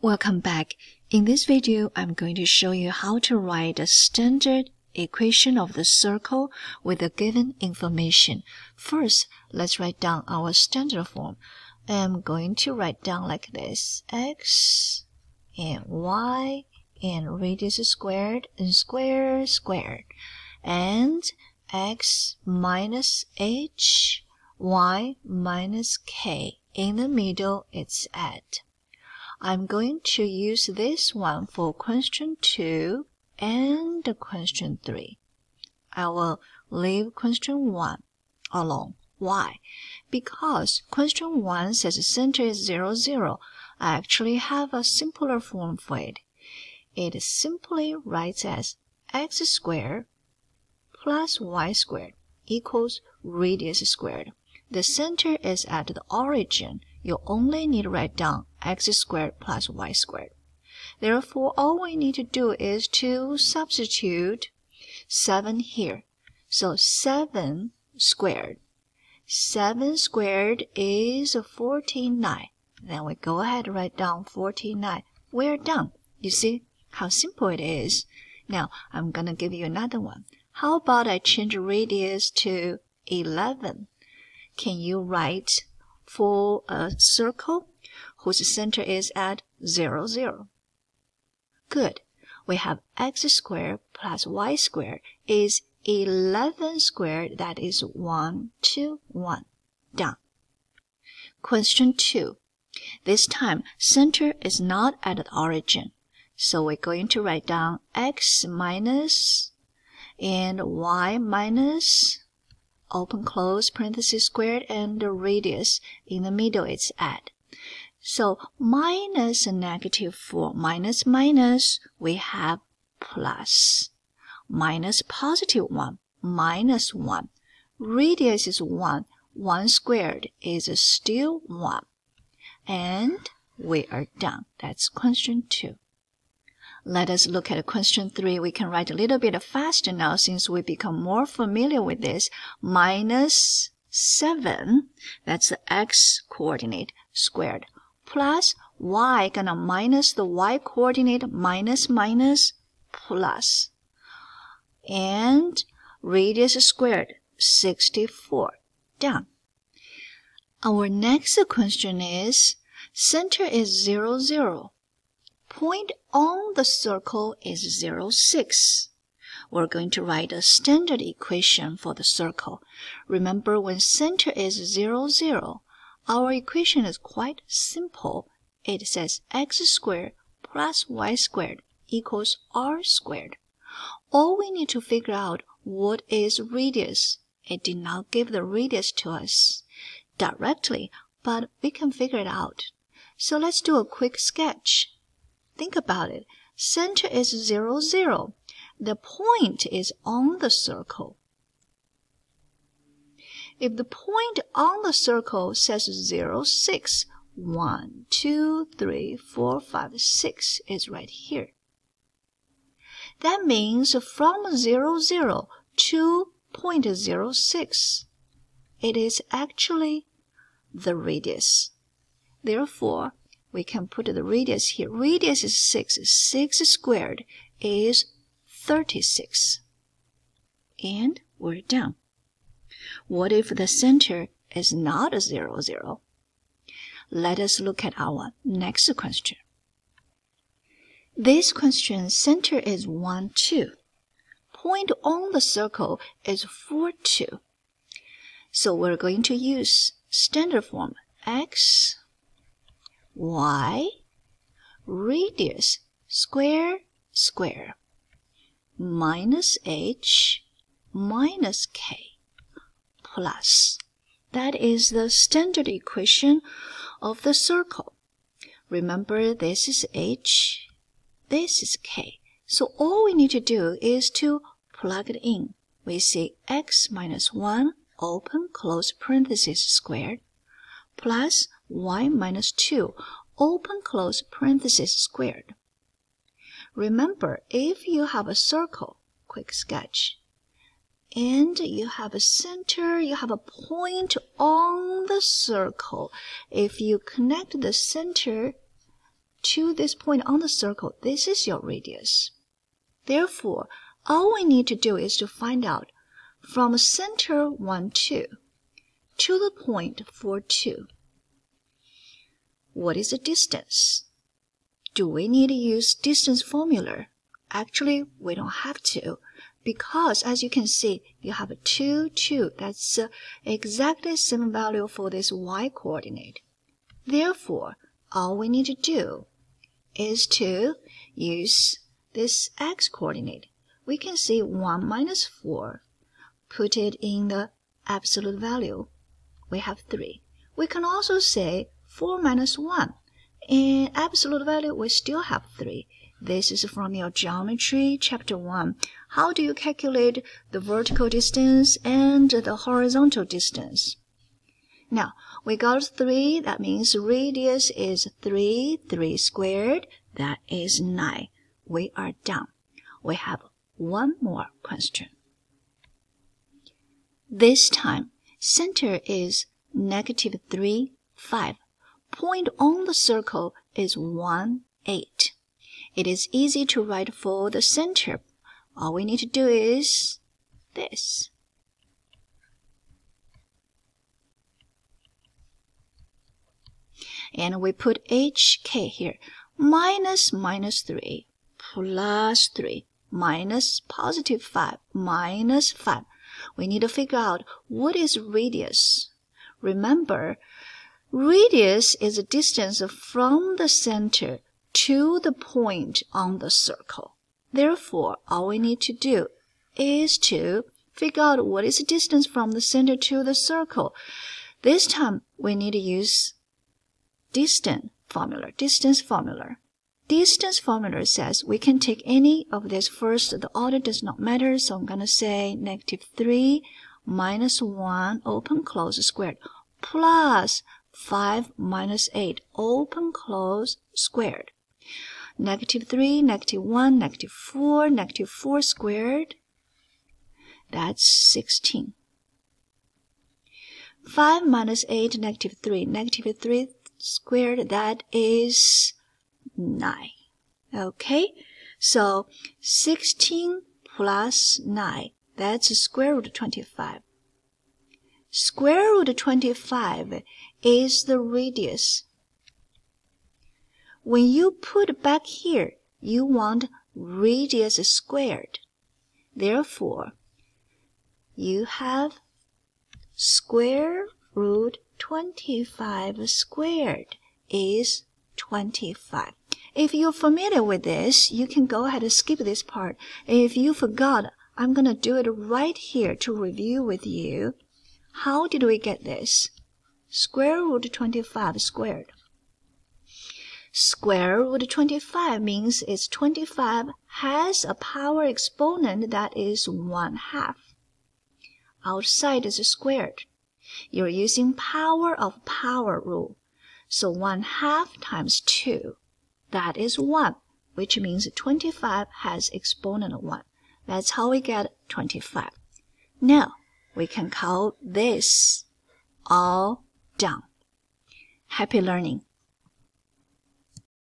Welcome back. In this video, I'm going to show you how to write the standard equation of the circle with the given information. First, let's write down our standard form. I'm going to write down like this: x and y and radius squared and square squared, and x minus h, y minus k. In the middle, it's at. I'm going to use this one for question 2 and question 3. I will leave question 1 alone. Why? Because question 1 says the center is 0, 0. I actually have a simpler form for it. It simply writes as x squared plus y squared equals radius squared. The center is at the origin. You only need to write down x squared plus y squared. Therefore, all we need to do is to substitute 7 here. So 7 squared. 7 squared is 49. Then we go ahead and write down 49. We're done. You see how simple it is. Now, I'm going to give you another one. How about I change radius to 11? Can you write for a circle whose center is at 0, 0? Good. We have x squared plus y squared is 11 squared. That is 1, 2, 1. Done. Question 2. This time, center is not at the origin. So we're going to write down x minus and y minus, open close parenthesis squared, and the radius in the middle it's at. So minus and negative 4, minus minus, we have plus. Minus positive 1, minus 1. Radius is 1. 1 squared is still 1. And we are done. That's question 2. Let us look at question 3. We can write a little bit faster now since we become more familiar with this. Minus 7, that's the x coordinate squared, plus y, gonna minus the y coordinate, minus minus plus. And radius squared, 64. Done. Our next question is, center is 0, 0. Point on the circle is 0, 6. We're going to write a standard equation for the circle. Remember, when center is 0, 0, our equation is quite simple. It says x squared plus y squared equals r squared. All we need to figure out what is radius. It did not give the radius to us directly, but we can figure it out. So let's do a quick sketch. Think about it. Center is 0, 0. The point is on the circle. If the point on the circle says 0, 6, 1, 2, 3, 4, 5, 6 is right here. That means from 0, 0 to point 0, 6, it is actually the radius. Therefore, we can put the radius here. Radius is 6. 6 squared is 36. And we're done. What if the center is not a 0, 0? Let us look at our next question. This question, center is 1, 2. Point on the circle is 4, 2. So we're going to use standard form x, y, radius, square, square, minus h, minus k, plus. That is the standard equation of the circle. Remember, this is h, this is k. So all we need to do is to plug it in. We see x minus 1, open close parenthesis squared, plus y minus 2, open close parenthesis squared. Remember, if you have a circle, quick sketch, and you have a center, you have a point on the circle, if you connect the center to this point on the circle, this is your radius. Therefore, all we need to do is to find out from center 1, 2 to the point 4, 2. What is the distance? Do we need to use distance formula? Actually, we don't have to, because as you can see, you have a 2, 2. That's exactly the same value for this y coordinate. Therefore, all we need to do is to use this x coordinate. We can see 1 minus 4. Put it in the absolute value. We have 3. We can also say 4 minus 1. In absolute value, we still have 3. This is from your geometry, chapter 1. How do you calculate the vertical distance and the horizontal distance? Now, we got 3. That means radius is 3. 3 squared, that is 9. We are done. We have one more question. This time, center is -3, 5. Point on the circle is 1, 8. It is easy to write for the center. All we need to do is this. And we put HK here. Minus 3 plus 3 minus positive 5 minus 5. We need to figure out what is radius. Remember, radius is the distance from the center to the point on the circle. Therefore, all we need to do is to figure out what is the distance from the center to the circle. This time, we need to use distance formula. Distance formula says we can take any of this first. The order does not matter, so I'm going to say -3 minus 1 open close squared plus 5 minus 8 open close squared. -3, -1, -4, -4 squared. That's 16. 5 minus 8, -3. -3 squared, that is 9. Okay, so 16 plus 9, that's square root 25. Square root 25 is the radius. When you put back here, you want radius squared. Therefore, you have square root 25 squared is 25. If you're familiar with this, you can go ahead and skip this part. If you forgot, I'm going to do it right here to review with you. How did we get this? Square root 25 squared. Square root 25 means it's 25 has a power exponent that is 1/2. Outside is squared. You're using power of power rule. So 1/2 times 2, that is 1, which means 25 has exponent 1. That's how we get 25. Now, we can call this all done. Happy learning.